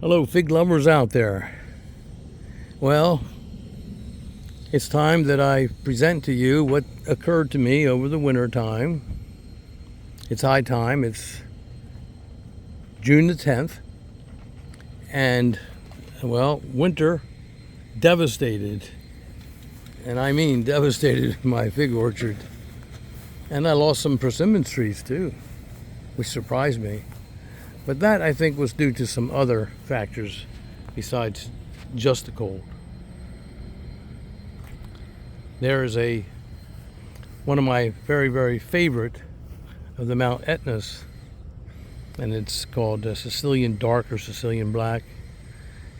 Hello, fig lovers out there. Well, it's time that I present to you what occurred to me over the winter time. It's high time. It's June the 10th. And, well, winter devastated. And I mean devastated my fig orchard. And I lost some persimmon trees too, which surprised me. But that, I think, was due to some other factors besides just the cold. There is one of my very, very favorite of the Mount Etnas, and it's called Sicilian Dark or Sicilian Black.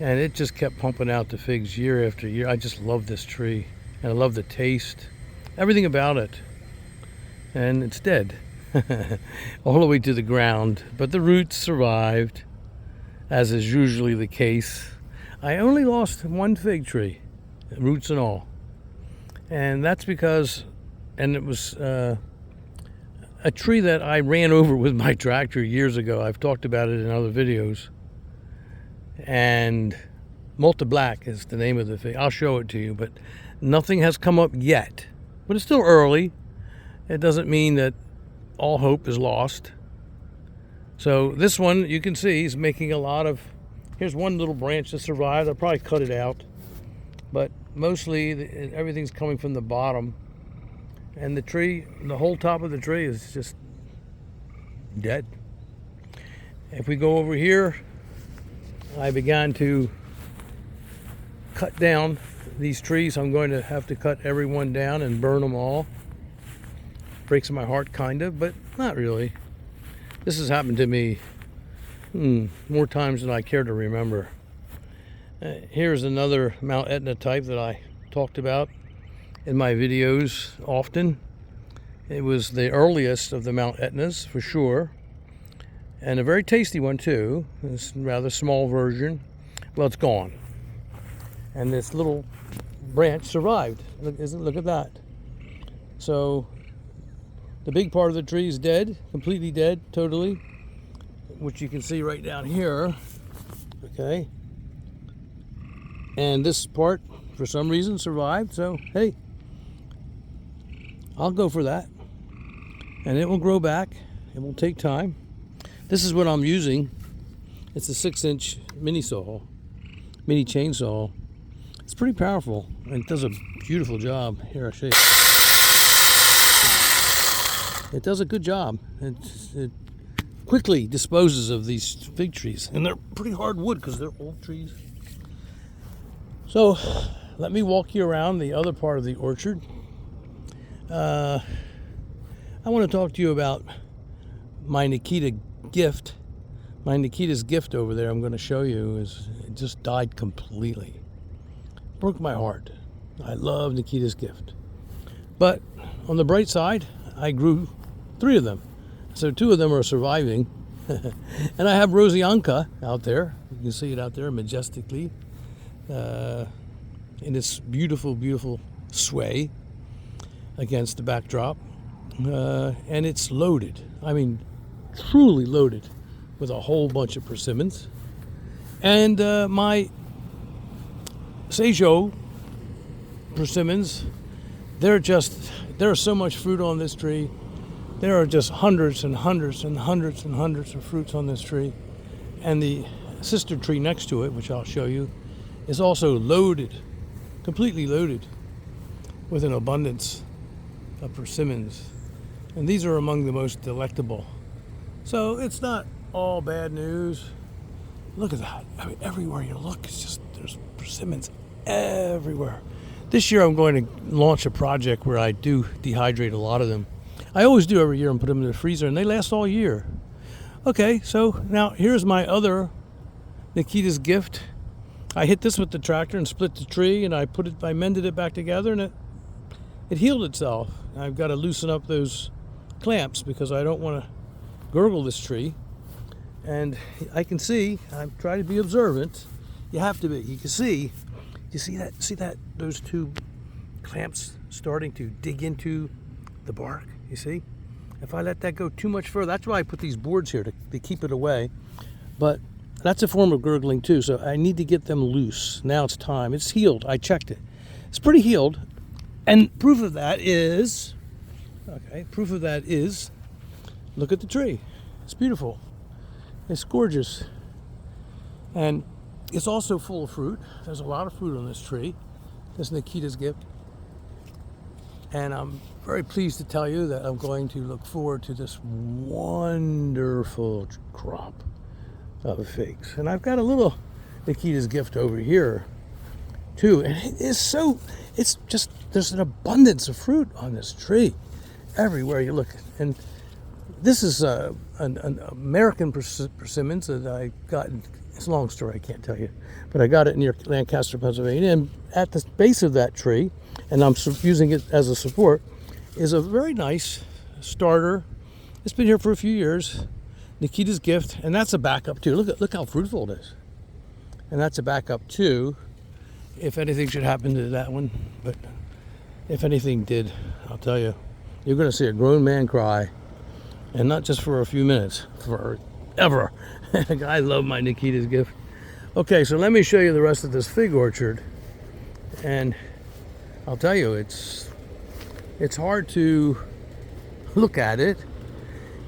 And it just kept pumping out the figs year after year. I just love this tree, and I love the taste, everything about it. And it's dead. All the way to the ground, but the roots survived, as is usually the case. I only lost one fig tree, roots and all, and that's because, and it was a tree that I ran over with my tractor years ago. I've talked about it in other videos, and Malta Black is the name of the fig. I'll show it to you, but nothing has come up yet, but it's still early. It doesn't mean that all hope is lost. So this one, you can see, is making a lot of, here's one little branch that survived. I'll probably cut it out, but mostly everything's coming from the bottom, and the tree, the whole top of the tree is just dead. If we go over here, I began to cut down these trees. I'm going to have to cut every one down and burn them all. Breaks my heart, kind of, but not really. This has happened to me more times than I care to remember. Here's another Mount Etna type that I talked about in my videos often. It was the earliest of the Mount Etnas, for sure, and a very tasty one too. It's a rather small version. Well, it's gone, and this little branch survived. Look at that. So the big part of the tree is dead, completely dead, totally, which you can see right down here, okay? And this part, for some reason, survived, so hey, I'll go for that. And it will grow back, it will take time. This is what I'm using. It's a 6-inch mini chainsaw. It's pretty powerful, and it does a beautiful job. Here, I'll show you. It does a good job. It quickly disposes of these fig trees, and they're pretty hard wood because they're old trees. So let me walk you around the other part of the orchard. I want to talk to you about my Nikita gift. My Nikita's gift over there, I'm going to show you, it just died completely. Broke my heart. I love Nikita's gift. But on the bright side, I grew 3 of them, so 2 of them are surviving. And I have Rosianka out there. You can see it out there majestically in its beautiful, beautiful sway against the backdrop, and it's loaded. I mean, truly loaded with a whole bunch of persimmons. And my Seijo persimmons, there's so much fruit on this tree. There are just hundreds and hundreds and hundreds and hundreds of fruits on this tree. And the sister tree next to it, which I'll show you, is also loaded, completely loaded with an abundance of persimmons. And these are among the most delectable. So it's not all bad news. Look at that. I mean, everywhere you look, it's just, there's persimmons everywhere. This year I'm going to launch a project where I do dehydrate a lot of them. I always do every year and put them in the freezer, and they last all year. Okay, so now here's my other Nikita's gift. I hit this with the tractor and split the tree, and I mended it back together, and it healed itself. I've got to loosen up those clamps because I don't want to gurgle this tree. And I can see, I'm trying to be observant. You have to be. You can see. You see that? See that? Those 2 clamps starting to dig into the bark. You see? If I let that go too much further, that's why I put these boards here to keep it away. But That's a form of gurgling too, so I need to get them loose. Now it's time. It's healed. I checked it. It's pretty healed. And proof of that is, look at the tree. It's beautiful. It's gorgeous. And it's also full of fruit. There's a lot of fruit on this tree. This is Nikita's gift. And I'm very pleased to tell you that I'm going to look forward to this wonderful crop of figs. And I've got a little Nikita's gift over here too. And it's just, there's an abundance of fruit on this tree everywhere you look. And this is an American persimmons that I got. It's a long story, I can't tell you, but I got it near Lancaster, Pennsylvania. And at the base of that tree, and I'm using it as a support, is a very nice starter. It's been here for a few years. Nikita's gift, and that's a backup too. Look how fruitful it is. And that's a backup too, if anything should happen to that one. But if anything did, I'll tell you, you're going to see a grown man cry, and not just for a few minutes, forever. I love my Nikita's gift. Okay, so let me show you the rest of this fig orchard, and I'll tell you, it's hard to look at it.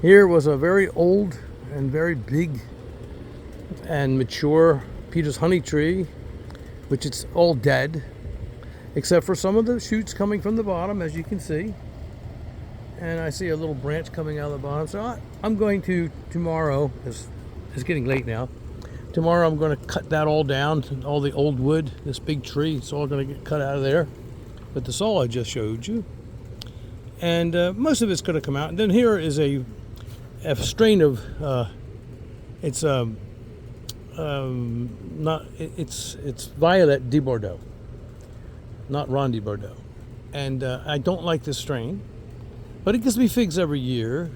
Here was a very old and very big and mature Peter's honey tree, which it's all dead, except for some of the shoots coming from the bottom, as you can see. And I see a little branch coming out of the bottom. So I'm going to, tomorrow, it's getting late now, tomorrow I'm going to cut that all down, all the old wood, this big tree, it's all going to get cut out of there. But the saw I just showed you. And most of it's going to come out. And then here is a strain of, it's Violet de Bordeaux, not Ron de Bordeaux. And I don't like this strain, but it gives me figs every year,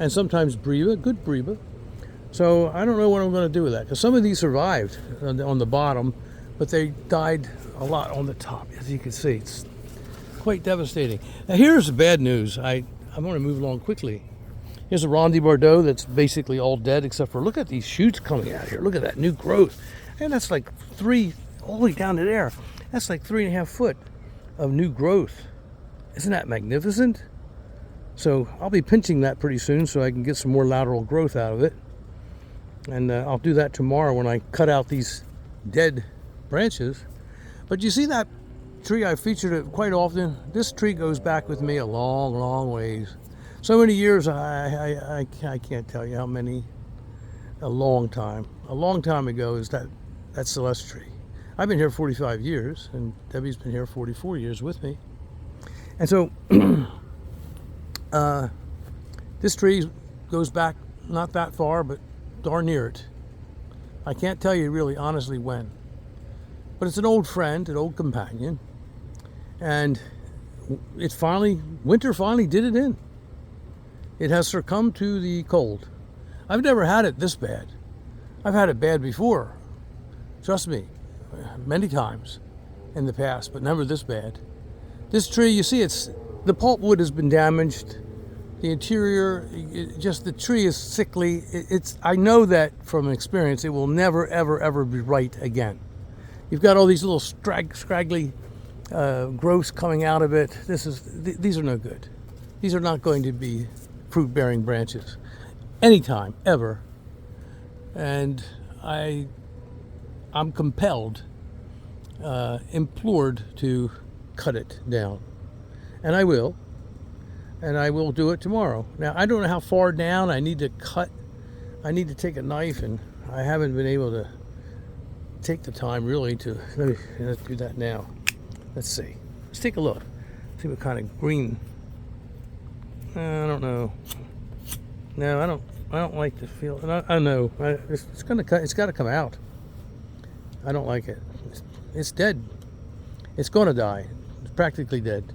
and sometimes Breva, good Breva. So I don't know what I'm going to do with that, because some of these survived on the bottom, but they died a lot on the top, as you can see. It's quite devastating. Now here's the bad news. I'm going to move along quickly. Here's a Ron de Bordeaux that's basically all dead, except for, look at these shoots coming out here. Look at that new growth. And that's like all the way down to there. That's like 3.5 foot of new growth. Isn't that magnificent? So I'll be pinching that pretty soon so I can get some more lateral growth out of it. And I'll do that tomorrow when I cut out these dead branches. But you see that tree, I featured it quite often. This tree goes back with me a long, long ways. So many years, I can't tell you how many. A long time ago is that Celeste tree. I've been here 45 years, and Debbie's been here 44 years with me. And so this tree goes back not that far, but darn near it. I can't tell you really honestly when, but it's an old friend, an old companion, and winter finally did it in. It has succumbed to the cold. I've never had it this bad. I've had it bad before, trust me, many times in the past, but never this bad. This tree, you see, the pulpwood has been damaged. The interior, the tree is sickly. I know that from experience, it will never, ever, ever be right again. You've got all these little scraggly growths coming out of it. These are no good. These are not going to be fruit-bearing branches anytime, ever. And I'm compelled, implored to cut it down. And I will. And I will do it tomorrow. Now, I don't know how far down I need to cut. I need to take a knife, and I haven't been able to take the time really to, let's do that now. Let's see. Let's take a look. See what kind of green. I don't know. No, I don't like the feel. I know. It's gonna cut. It's got to come out. I don't like it. It's dead. It's gonna die. It's practically dead.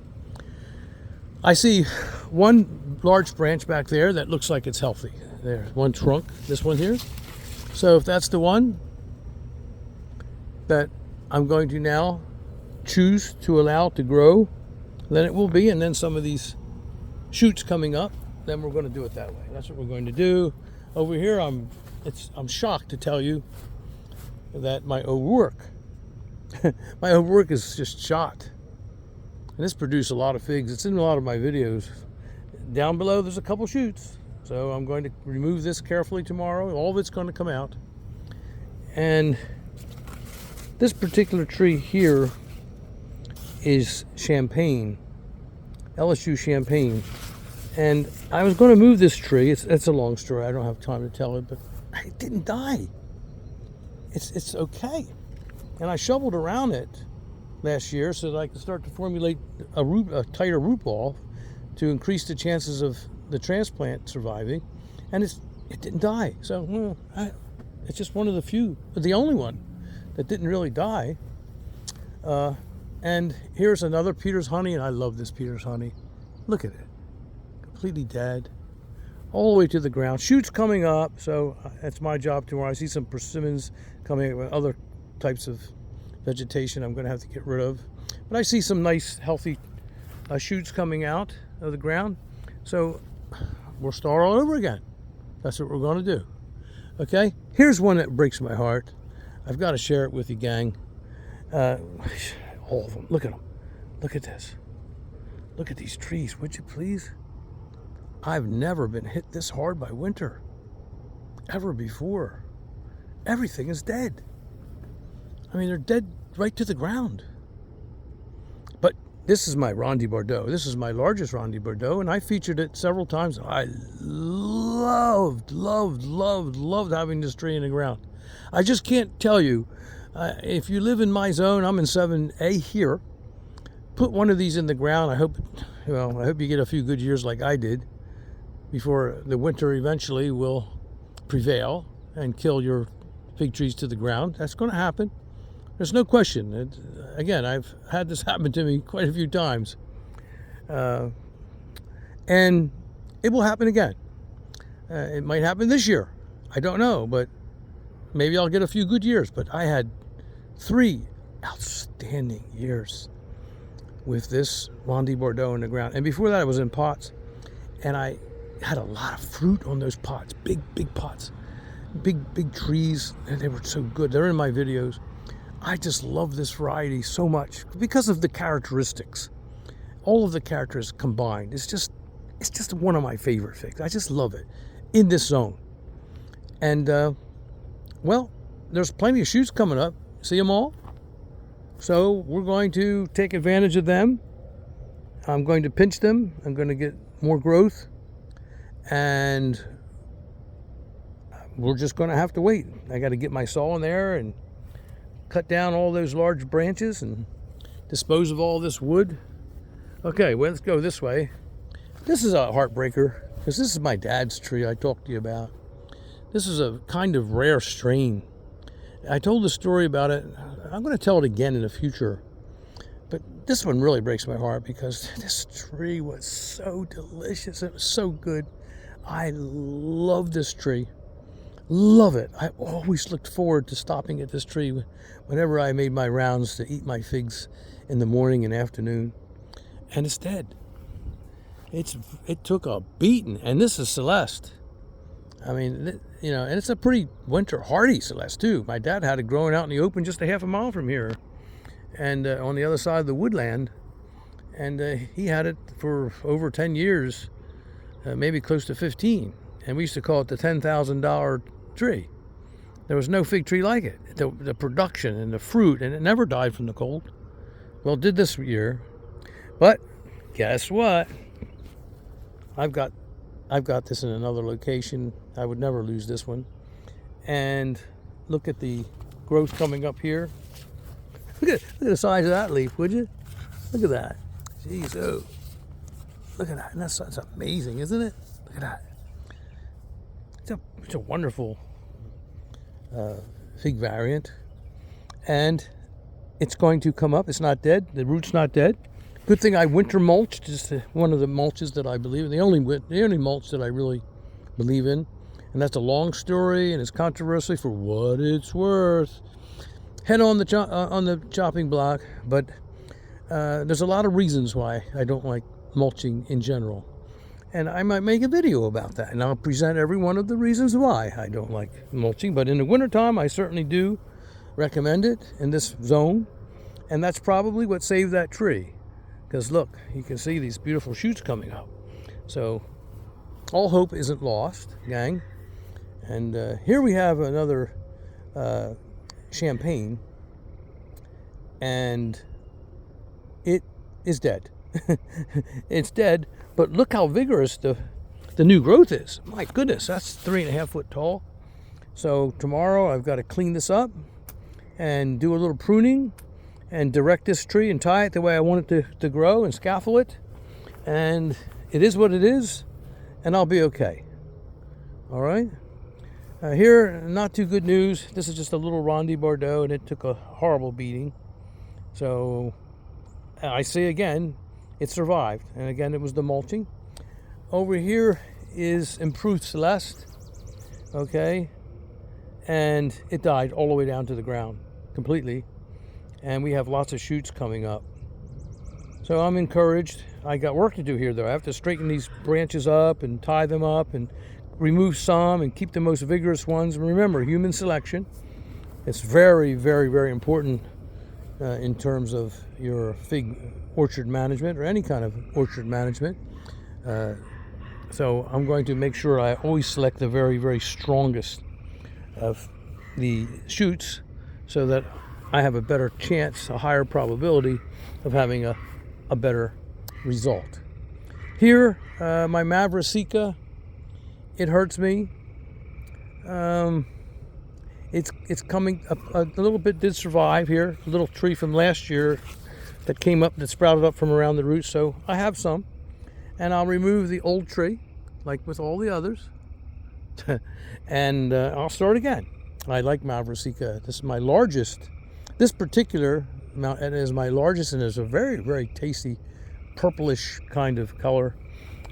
I see one large branch back there that looks like it's healthy. There's one trunk, this one here. So if that's the one that I'm going to now choose to allow to grow, then it will be. And then some of these shoots coming up, then we're going to do it that way. That's what we're going to do. Over here, I'm shocked to tell you that my overwork, my overwork is just shot. And this produced a lot of figs. It's in a lot of my videos. Down below, there's a couple shoots. So I'm going to remove this carefully tomorrow. All of it's going to come out. And this particular tree here is champagne, LSU champagne. And I was going to move this tree. It's a long story. I don't have time to tell it, but it didn't die. It's okay. And I shoveled around it last year so that I could start to formulate a tighter root ball to increase the chances of the transplant surviving, and it didn't die. So it's just one of the few, but the only one that didn't really die. And here's another Peter's honey, and I love this Peter's honey. Look at it, completely dead, all the way to the ground. Shoots coming up, so that's my job tomorrow. I see some persimmons coming up with other types of vegetation I'm going to have to get rid of. But I see some nice, healthy shoots coming out of the ground. So we'll start all over again. That's what we're going to do. Okay? Here's one that breaks my heart. I've got to share it with you, gang. All of them. Look at them. Look at this. Look at these trees, would you please? I've never been hit this hard by winter. Ever before. Everything is dead. I mean, they're dead right to the ground. But this is my Ronde Bordeaux. This is my largest Ronde Bordeaux, and I featured it several times. I loved having this tree in the ground. I just can't tell you. If you live in my zone, I'm in 7A here. Put one of these in the ground. I hope you get a few good years like I did before the winter eventually will prevail and kill your fig trees to the ground. That's going to happen. There's no question. Again, I've had this happen to me quite a few times. And it will happen again. It might happen this year. I don't know, but maybe I'll get a few good years. But I had 3 outstanding years with this Ronde Bordeaux in the ground. And before that, I was in pots. And I had a lot of fruit on those pots. Big pots. Big trees. And they were so good. They're in my videos. I just love this variety so much because of the characteristics. All of the characters combined. It's just one of my favorite figs. I just love it in this zone. And, well, there's plenty of shoots coming up. See them all? So we're going to take advantage of them. I'm going to pinch them. I'm going to get more growth. And we're just going to have to wait. I got to get my saw in there and cut down all those large branches and dispose of all this wood. Okay, well, let's go this way. This is a heartbreaker because this is my dad's tree I talked to you about. This is a kind of rare strain. I told the story about it. I'm going to tell it again in the future. But this one really breaks my heart because this tree was so delicious. It was so good. I love this tree. Love it. I always looked forward to stopping at this tree whenever I made my rounds to eat my figs in the morning and afternoon. And it's dead. It took a beating. And this is Celeste. I mean, and it's a pretty winter hardy Celeste too. My dad had it growing out in the open just a half a mile from here, and on the other side of the woodland. And he had it for over 10 years, maybe close to 15. And we used to call it the $10,000 tree. There was no fig tree like it. The production and the fruit, and it never died from the cold. Well, it did this year. But guess what? I've got this in another location. I would never lose this one. And look at the growth coming up here. Look at the size of that leaf, would you? Look at that. Jeez, oh. Look at that. And that's amazing, isn't it? Look at that. It's a wonderful fig variant. And it's going to come up. It's not dead. The root's not dead. Good thing I winter mulched. Just one of the mulches that I believe in. The only mulch that I really believe in. And that's a long story, and it's controversial for what it's worth. Head on the chopping block, but there's a lot of reasons why I don't like mulching in general. And I might make a video about that, and I'll present every one of the reasons why I don't like mulching. But in the wintertime, I certainly do recommended in this zone, and that's probably what saved that tree. Because look, you can see these beautiful shoots coming up. So all hope isn't lost, gang. And here we have another champagne, and it is dead. It's dead, but look how vigorous the new growth is. My goodness, that's 3.5 foot tall. So tomorrow I've got to clean this up and do a little pruning and direct this tree and tie it the way I want it to grow and scaffold it. And it is what it is, and I'll be okay. All right? Here, not too good news. This is just a little Ronde Bordeaux, and it took a horrible beating. So I say again, it survived. And again, it was the mulching. Over here is Improved Celeste. Okay? And it died all the way down to the ground completely. And we have lots of shoots coming up. So I'm encouraged. I got work to do here, though. I have to straighten these branches up and tie them up and remove some and keep the most vigorous ones. And remember, human selection. It's very, very, very important in terms of your fig orchard management or any kind of orchard management. So I'm going to make sure I always select the very, very strongest of the shoots so that I have a better chance, a higher probability of having a better result. Here, my Mavrasica, it hurts me. It's coming up a little bit. Did survive here. A little tree from last year that came up, that sprouted up from around the roots. So I have some, and I'll remove the old tree, like with all the others, and I'll start again. I like Mavrasica. This is my largest. This particular Mount Etna is my largest, and is a very, very tasty purplish kind of color.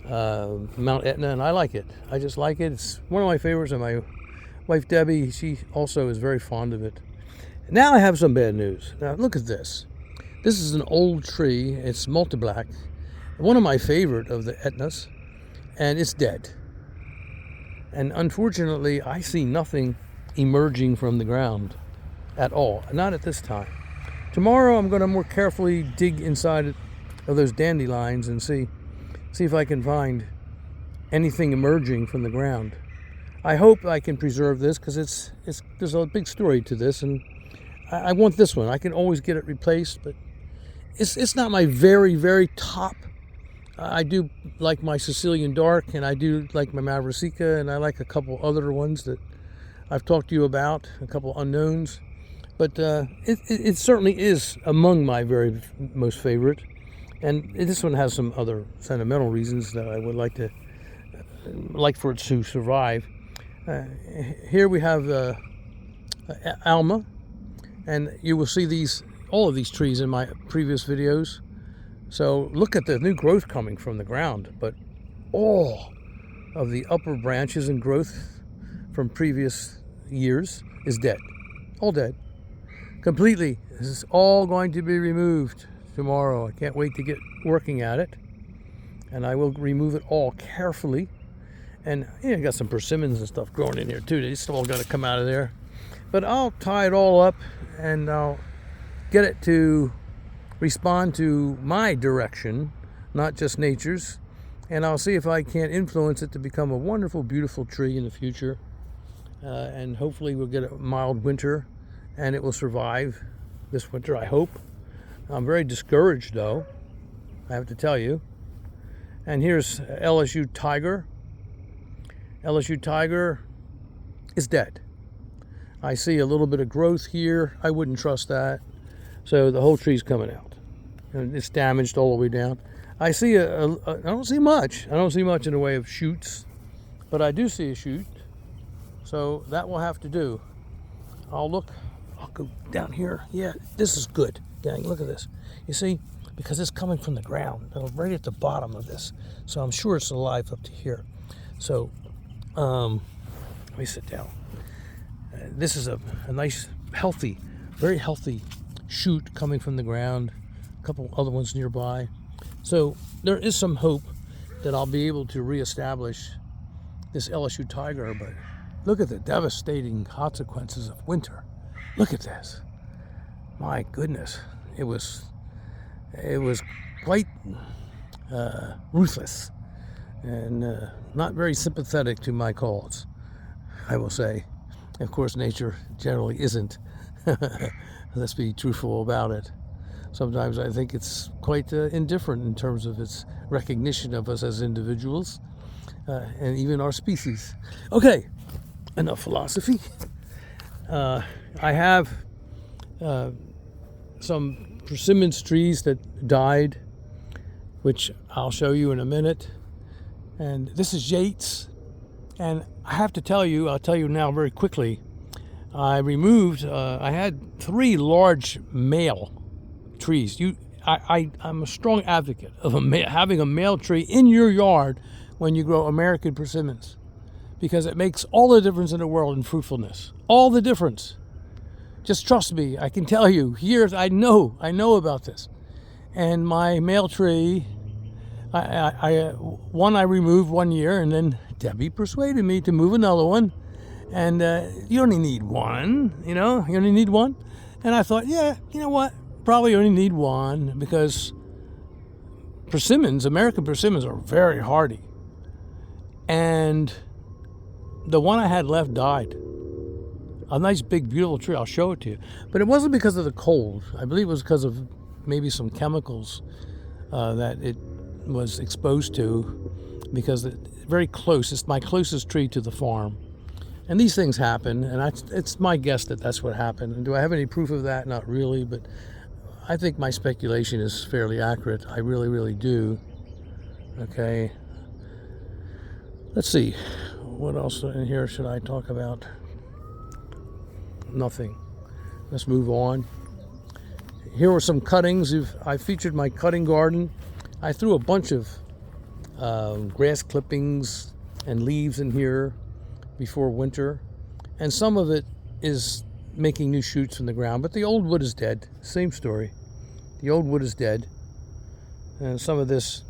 Mount Etna, and I like it. I just like it. It's one of my favorites, and my wife Debbie, she also is very fond of it. Now I have some bad news. Now look at this. This is an old tree. It's multi-black, one of my favorite of the Etnas, and it's dead. And unfortunately, I see nothing emerging from the ground at all. Not at this time. Tomorrow I'm going to more carefully dig inside of those dandelions and see if I can find anything emerging from the ground. I hope I can preserve this, because there's a big story to this, and I want this one. I can always get it replaced, but it's not my very, very top. I do like my Sicilian Dark, and I do like my Mavrasica, and I like a couple other ones that I've talked to you about, a couple unknowns. But it certainly is among my very most favorite. And this one has some other sentimental reasons that I would like for it to survive. Here we have Alma, and you will see all of these trees in my previous videos. So look at the new growth coming from the ground, but all of the upper branches and growth from previous years is dead, all dead, completely. This is all going to be removed tomorrow. I can't wait to get working at it, and I will remove it all carefully. And I got some persimmons and stuff growing in here too. They still all got to come out of there, but I'll tie it all up and I'll get it to respond to my direction, not just nature's, and I'll see if I can't influence it to become a wonderful, beautiful tree in the future. And hopefully we'll get a mild winter and it will survive this winter, I hope. I'm very discouraged, though, I have to tell you. And here's LSU Tiger. LSU Tiger is dead. I see a little bit of growth here. I wouldn't trust that. So the whole tree's coming out, and it's damaged all the way down. I see I don't see much. I don't see much in the way of shoots, but I do see a shoot. So that will have to do. I'll go down here. Yeah, this is good. Gang, look at this. You see, because it's coming from the ground, right at the bottom of this. So I'm sure it's alive up to here. So let me sit down. This is a nice, healthy, very healthy shoot coming from the ground. A couple other ones nearby. So there is some hope that I'll be able to reestablish this LSU Tiger, but look at the devastating consequences of winter. Look at this. My goodness. It was quite ruthless and not very sympathetic to my cause, I will say. Of course, nature generally isn't. Let's be truthful about it. Sometimes I think it's quite indifferent in terms of its recognition of us as individuals and even our species. Okay, enough philosophy. I have some persimmons trees that died, which I'll show you in a minute. And this is Yates. And I have to tell you, I'll tell you now very quickly, I removed, I had 3 large male trees. I'm a strong advocate of having a male tree in your yard when you grow American persimmons, because it makes all the difference in the world in fruitfulness. All the difference. Just trust me, I can tell you, years, I know about this. And my male tree, one I removed one year, and then Debbie persuaded me to move another one. And you only need one, you only need one. And I thought, yeah, you know what? Probably only need one, because persimmons, American persimmons, are very hardy. And the one I had left died. A nice, big, beautiful tree. I'll show it to you. But it wasn't because of the cold. I believe it was because of maybe some chemicals that it was exposed to, because it's very close. It's my closest tree to the farm. And these things happen, and it's my guess that that's what happened. And do I have any proof of that? Not really, but I think my speculation is fairly accurate. I really, really do. Okay. Let's see. What else in here should I talk about? Nothing. Let's move on. Here were some cuttings. I featured my cutting garden. I threw a bunch of grass clippings and leaves in here before winter, and some of it is making new shoots from the ground, but the old wood is dead. Same story. The old wood is dead, and some of this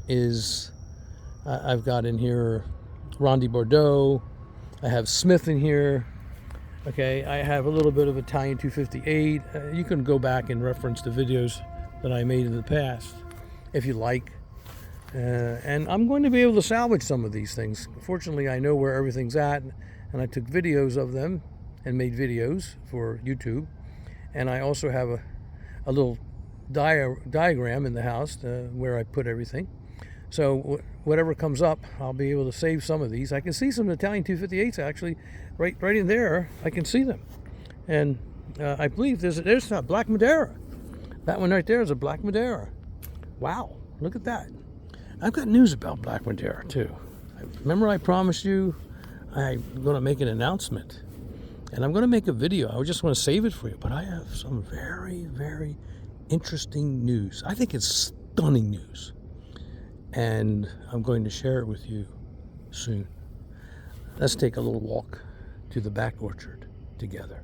is I've got in here Rondi Bordeaux. I have Smith in here. Okay, I have a little bit of Italian 258. You can go back and reference the videos that I made in the past if you like. And I'm going to be able to salvage some of these things. Fortunately, I know where everything's at, and I took videos of them and made videos for YouTube. And I also have a little diagram in the house where I put everything. So whatever comes up, I'll be able to save some of these. I can see some Italian 258s actually right in there. I can see them. And I believe there's a Black Madeira. That one right there is a Black Madeira. Wow, look at that. I've got news about Black Madeira too. Remember I promised you I'm going to make an announcement, and I'm going to make a video. I just want to save it for you, but I have some very, very interesting news. I think it's stunning news, and I'm going to share it with you soon. Let's take a little walk to the back orchard together.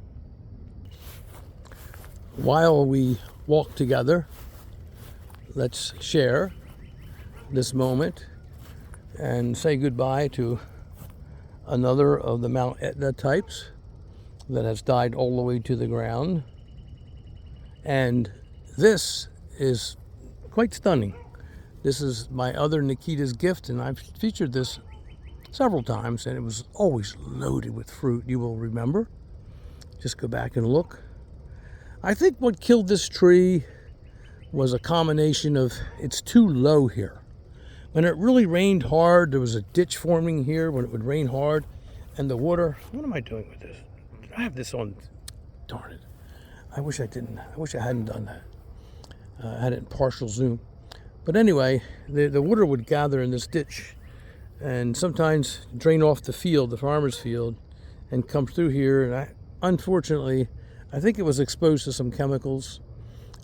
While we walk together, let's share this moment and say goodbye to another of the Mount Etna types that has died all the way to the ground. And this is quite stunning. This is my other Nikita's gift, and I've featured this several times, and it was always loaded with fruit, you will remember. Just go back and look. I think what killed this tree was a combination of it's too low here. When it really rained hard, there was a ditch forming here when it would rain hard, and the water, what am I doing with this? I have this on, darn it. I wish I didn't. I wish I hadn't done that. I had it in partial zoom. But anyway, the water would gather in this ditch and sometimes drain off the field, the farmer's field, and come through here. And unfortunately, I think it was exposed to some chemicals,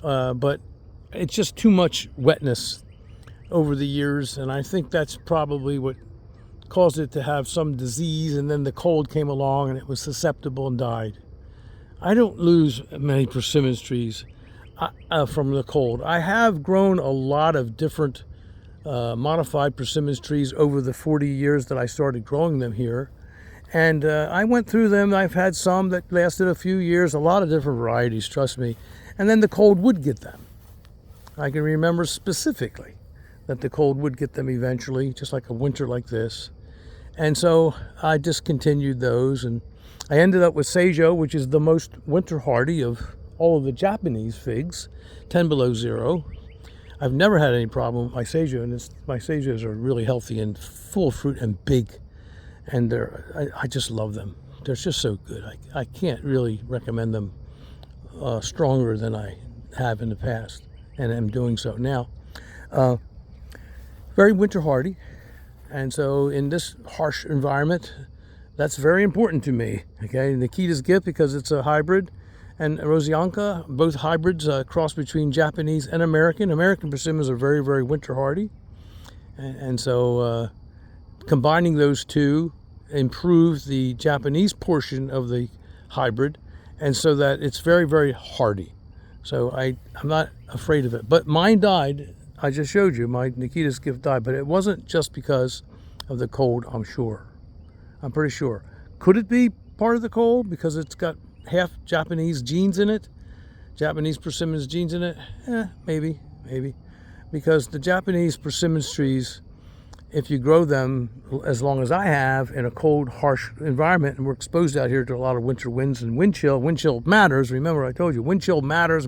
but it's just too much wetness over the years, and I think that's probably what caused it to have some disease, and then the cold came along and it was susceptible and died. I don't lose many persimmons trees from the cold. I have grown a lot of different modified persimmons trees over the 40 years that I started growing them here, And I went through them. I've had some that lasted a few years, a lot of different varieties, trust me. And then the cold would get them. I can remember specifically that the cold would get them eventually, just like a winter like this. And so I discontinued those, and I ended up with Seijo, which is the most winter hardy of all of the Japanese figs, 10 below zero. I've never had any problem with my Seijo, and my Seijos are really healthy and full of fruit and big. And I just love them. They're just so good. I can't really recommend them stronger than I have in the past, and am doing so now. Very winter hardy, and so in this harsh environment, that's very important to me. Okay, Nikita's Gift, because it's a hybrid, and Rosianka, both hybrids, cross between Japanese and American. American persimmons are very, very winter hardy, and so combining those two improves the Japanese portion of the hybrid, and so that it's very, very hardy. So I'm not afraid of it. But mine died. I just showed you my Nikita's Gift died, but it wasn't just because of the cold, I'm sure. I'm pretty sure. Could it be part of the cold because it's got half Japanese genes in it? Japanese persimmons genes in it? Maybe. Because the Japanese persimmons trees, if you grow them as long as I have in a cold, harsh environment, and we're exposed out here to a lot of winter winds and wind chill matters. Remember, I told you, wind chill matters.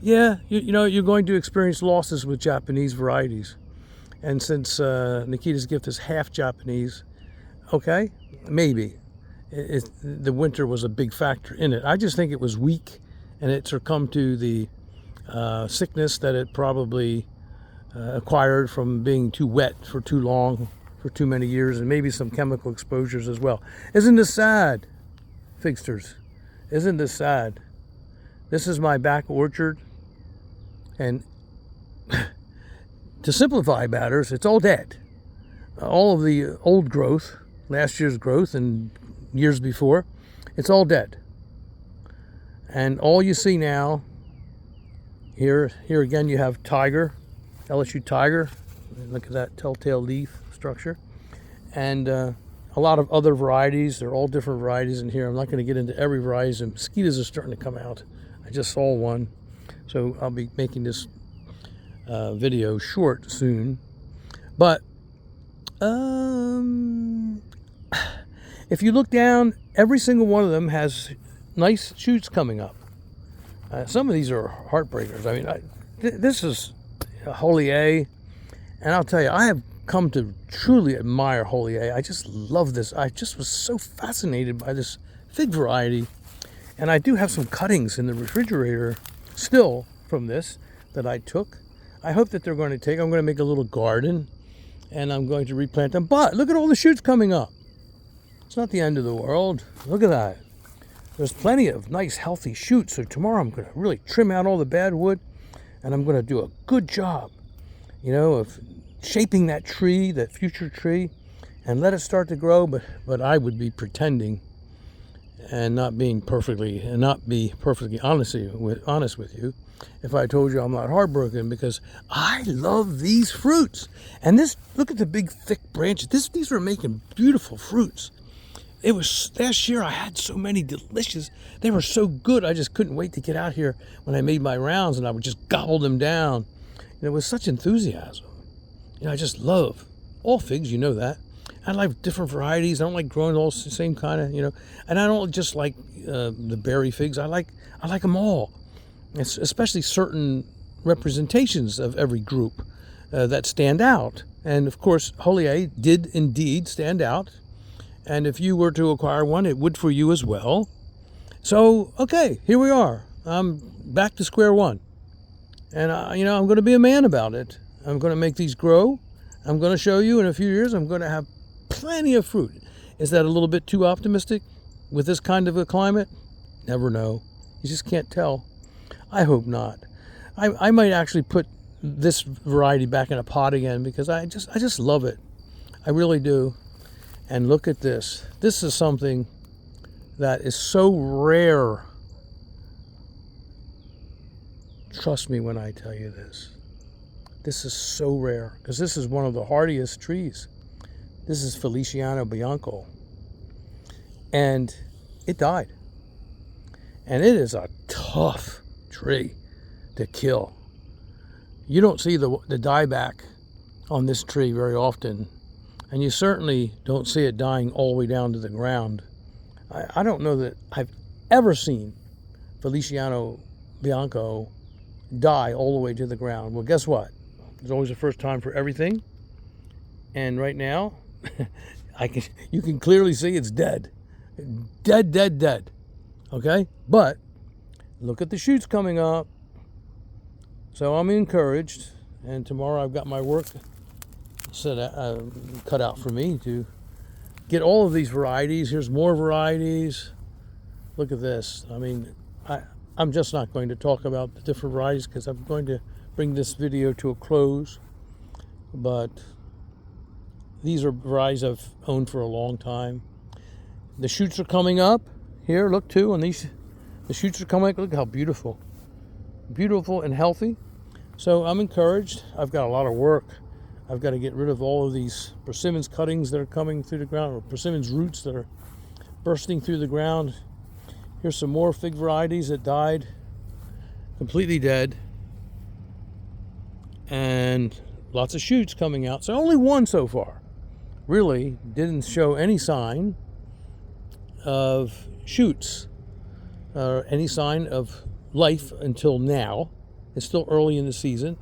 Yeah, you know, you're going to experience losses with Japanese varieties. And since Nikita's Gift is half Japanese, okay, maybe. The winter was a big factor in it. I just think it was weak, and it succumbed to the sickness that it probably acquired from being too wet for too long, for too many years, and maybe some chemical exposures as well. Isn't this sad, Figsters? Isn't this sad? This is my back orchard, and to simplify matters, it's all dead. All of the old growth, last year's growth and years before, it's all dead. And all you see now, here again you have Tiger, LSU Tiger. Look at that telltale leaf structure. And a lot of other varieties. They're all different varieties in here. I'm not going to get into every variety. The mosquitoes are starting to come out. I just saw one. So I'll be making this video short soon. But if you look down, every single one of them has nice shoots coming up. Some of these are heartbreakers. I mean, this is Holy A, and I'll tell you, I have come to truly admire Holy A. I just love this. I just was so fascinated by this fig variety, and I do have some cuttings in the refrigerator still from this that I took. I hope that they're going to take. I'm going to make a little garden, and I'm going to replant them. But look at all the shoots coming up. It's not the end of the world. Look at that. There's plenty of nice, healthy shoots. So tomorrow I'm going to really trim out all the bad wood, and I'm going to do a good job, you know, of shaping that tree, that future tree, and let it start to grow. But I would be pretending and not be perfectly honest with you if I told you I'm not heartbroken, because I love these fruits. And this, look at the big thick branches. These were making beautiful fruits. It was last year I had so many delicious, they were so good. I just couldn't wait to get out here when I made my rounds, and I would just gobble them down. And it was such enthusiasm. You know, I just love all figs, you know that. I like different varieties. I don't like growing all the same kind of, you know, and I don't just like the berry figs. I like them all. It's especially certain representations of every group that stand out. And of course, Holy A did indeed stand out. And if you were to acquire one, it would for you as well. So, okay, here we are. I'm back to square one. And, you know, I'm going to be a man about it. I'm going to make these grow. I'm going to show you in a few years I'm going to have plenty of fruit. Is that a little bit too optimistic with this kind of a climate? Never know. You just can't tell. I hope not. I might actually put this variety back in a pot again because I just love it. I really do. And look at this. This is something that is so rare. Trust me when I tell you this. This is so rare because this is one of the hardiest trees. This is Feliciano Bianco. and it died. And it is a tough tree to kill. You don't see the dieback on this tree very often, and you certainly don't see it dying all the way down to the ground. I don't know that I've ever seen Feliciano Bianco die all the way to the ground. Well, guess what? There's always a first time for everything. And right now, you can clearly see it's dead. Dead. Okay? But look at the shoots coming up. So I'm encouraged. And tomorrow I've got my work cut out for me to get all of these varieties. Here's more varieties. Look at this. I mean, I'm just not going to talk about the different varieties because I'm going to bring this video to a close. But these are varieties I've owned for a long time. The shoots are coming up. Here, look too, and the shoots are coming up. Look how beautiful. Beautiful and healthy. So I'm encouraged. I've got a lot of work. I've got to get rid of all of these persimmons cuttings that are coming through the ground, or persimmons roots that are bursting through the ground. Here's some more fig varieties that died, completely dead. And lots of shoots coming out. So only one so far really didn't show any sign of shoots or any sign of life until now. It's still early in the season.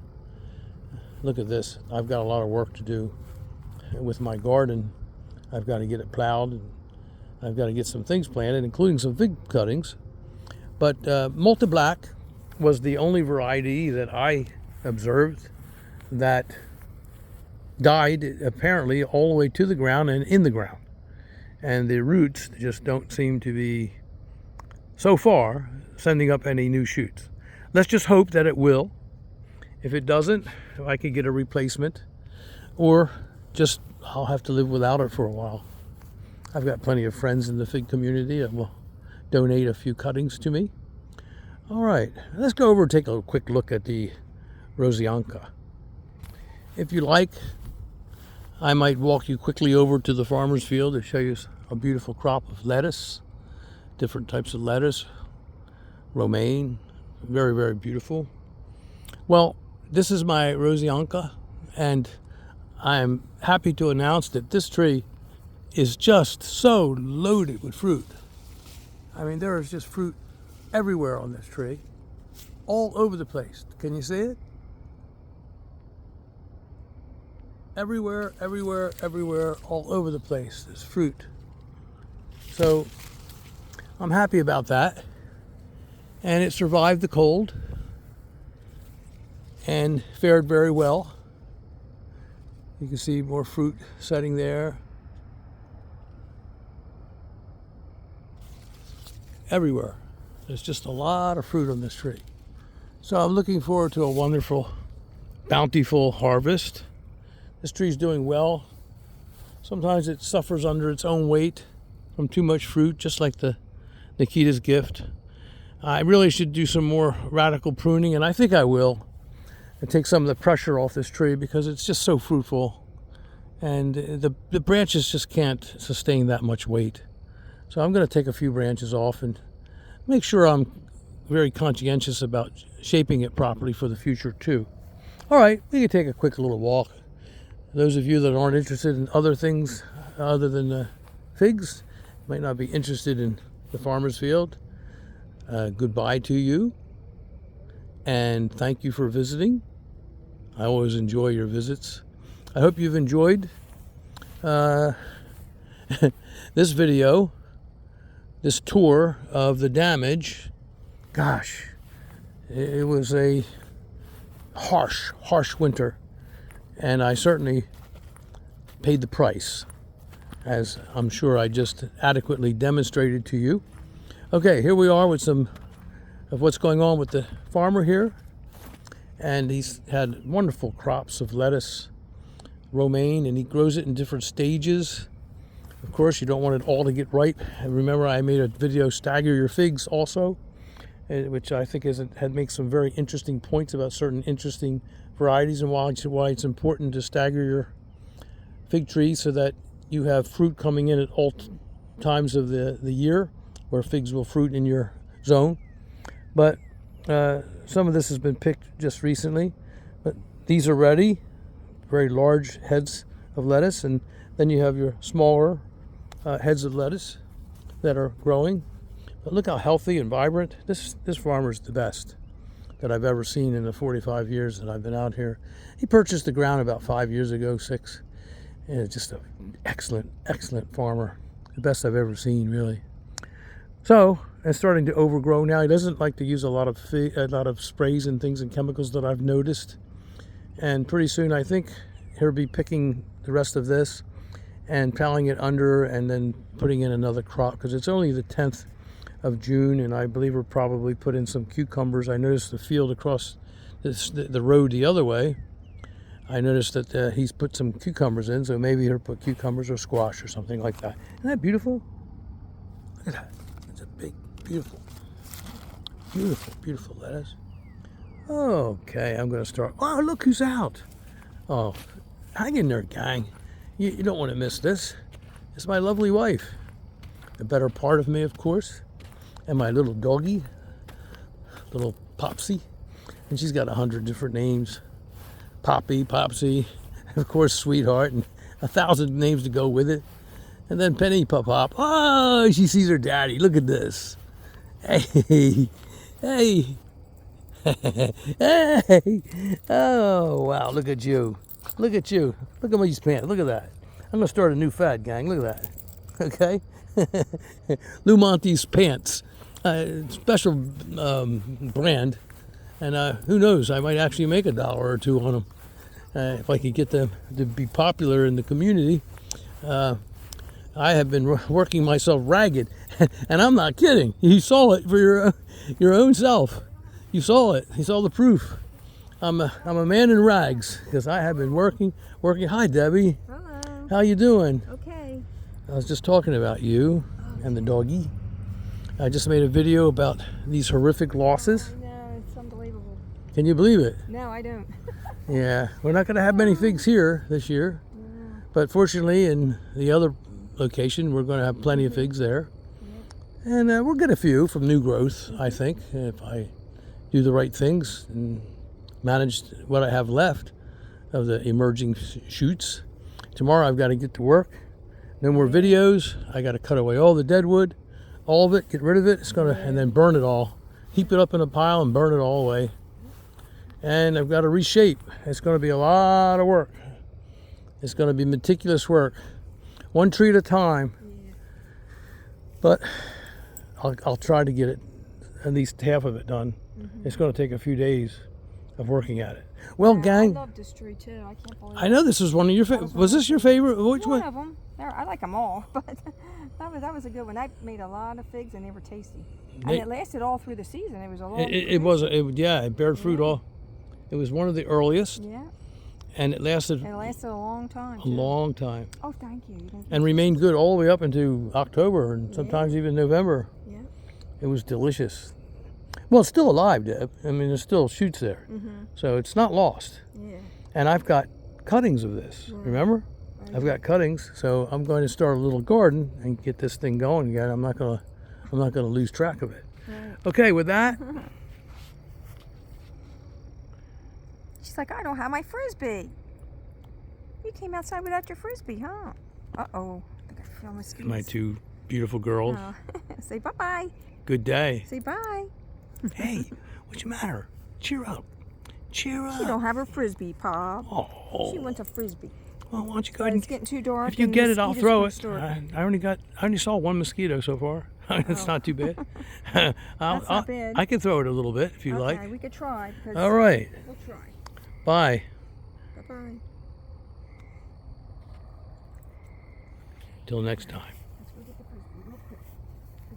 Look at this. I've got a lot of work to do with my garden. I've got to get it plowed, and I've got to get some things planted, including some fig cuttings. But Malta Black was the only variety that I observed that died apparently all the way to the ground and in the ground. And the roots just don't seem to be, so far, sending up any new shoots. Let's just hope that it will. If it doesn't, I could get a replacement, or just I'll have to live without it for a while. I've got plenty of friends in the fig community that will donate a few cuttings to me. All right, let's go over and take a quick look at the Rosianka. If you like, I might walk you quickly over to the farmer's field to show you a beautiful crop of lettuce, different types of lettuce, romaine, very, very beautiful. Well, this is my Rosianka, and I'm happy to announce that this tree is just so loaded with fruit. I mean, there is just fruit everywhere on this tree, all over the place. Can you see it? Everywhere, all over the place, there's fruit. So I'm happy about that. And it survived the cold and fared very well. You can see more fruit setting there. Everywhere. There's just a lot of fruit on this tree. So I'm looking forward to a wonderful, bountiful harvest. This tree's doing well. Sometimes it suffers under its own weight from too much fruit, just like the Nikita's Gift. I really should do some more radical pruning, and I think I will, and take some of the pressure off this tree because it's just so fruitful, and the branches just can't sustain that much weight. So I'm going to take a few branches off and make sure I'm very conscientious about shaping it properly for the future too. All right, we can take a quick little walk. Those of you that aren't interested in other things other than the figs, might not be interested in the farmer's field. Goodbye to you, and thank you for visiting. I always enjoy your visits. I hope you've enjoyed this video, this tour of the damage. Gosh, it was a harsh winter, and I certainly paid the price, as I'm sure I just adequately demonstrated to you. Okay, here we are with some of what's going on with the farmer here. And he's had wonderful crops of lettuce, romaine, and he grows it in different stages. Of course, you don't want it all to get ripe. And remember, I made a video, Stagger Your Figs, also, which I think makes some very interesting points about certain interesting varieties and why it's important to stagger your fig tree so that you have fruit coming in at all times of the year where figs will fruit in your zone. But some of this has been picked just recently. But these are ready, very large heads of lettuce, and then you have your smaller heads of lettuce that are growing. But look how healthy and vibrant. This farmer's the best that I've ever seen in the 45 years that I've been out here. He purchased the ground about 5 years ago, 6. And it's just an excellent farmer. The best I've ever seen, really. So it's starting to overgrow now. He doesn't like to use a lot of sprays and things and chemicals that I've noticed. And pretty soon I think he'll be picking the rest of this and piling it under and then putting in another crop, because it's only the 10th of June, and I believe we'll probably put in some cucumbers. I noticed the field across the road the other way. I noticed that he's put some cucumbers in, so maybe he'll put cucumbers or squash or something like that. Isn't that beautiful? Look at that. It's a big, beautiful lettuce. Okay, I'm going to start. Oh, look who's out. Oh, hang in there, gang. You don't want to miss this. It's my lovely wife. The better part of me, of course. And my little doggy, little Popsy. And she's got 100 different names. Poppy, Popsy, of course, Sweetheart, and 1,000 names to go with it. And then Penny Pop. Oh, she sees her daddy. Look at this. Hey. Hey. Hey. Oh, wow, look at you. Look at you. Look at these pants. Look at that. I'm going to start a new fad, gang. Look at that. Okay? Lou Monte's pants. Special brand. And who knows, I might actually make $1 or $2 on them if I could get them to be popular in the community. I have been working myself ragged, and I'm not kidding. You saw it for your own self. You saw it. You saw the proof. I'm a man in rags because I have been working. Hi, Debbie. Hello. How you doing? Okay. I was just talking about you and the doggy. I just made a video about these horrific losses. No, it's unbelievable. Can you believe it? No, I don't. Yeah, we're not going to have many figs here this year. Yeah. But fortunately, in the other location, we're going to have plenty of figs there. Yeah. And we'll get a few from new growth, I think, if I do the right things and manage what I have left of the emerging shoots. Tomorrow I've got to get to work. No more videos. I got to cut away all the dead wood, all of it, get rid of it. It's going to, and then burn it all. Heap it up in a pile and burn it all away. And I've got to reshape. It's going to be a lot of work. It's going to be meticulous work. One tree at a time. Yeah. But I'll try to get it, at least half of it done. Mm-hmm. It's going to take a few days of working at it. Well, Yeah, gang. I love this tree too. I can't believe I know this was one of your favorites. Was this your favorite? Which one one? of them. I like them all, but that was a good one. I made a lot of figs and they were tasty. And it lasted all through the season. It was a long. It bared fruit all. It was one of the earliest. Yeah. And it lasted. And it lasted a long time. A long time. Oh, thank you. And remained good all the way up into October and sometimes even November. Yeah. It was delicious. Well, it's still alive, Deb. I mean, there's still shoots there. Mm-hmm. So it's not lost. Yeah. And I've got cuttings of this, remember? I've got cuttings, so I'm going to start a little garden and get this thing going again. I'm not gonna lose track of it. Right. Okay, with that. She's like, I don't have my frisbee. You came outside without your frisbee, huh? Uh-oh. I think I feel mosquitoes. My two beautiful girls. Oh. Say bye-bye. Good day. Say bye. Hey, what's the matter? Cheer up. Cheer up. She don't have her frisbee, Pop. Oh. She wants a frisbee. Well, why don't you go ahead and It's getting too dark. if you and get it, I'll mosquitoes throw gonna it. start. I only saw one mosquito so far. It's not too bad. That's not bad. I can throw it a little bit if you Okay, like. we could try. Because All right. We'll try. Bye. Bye-bye. Till next time.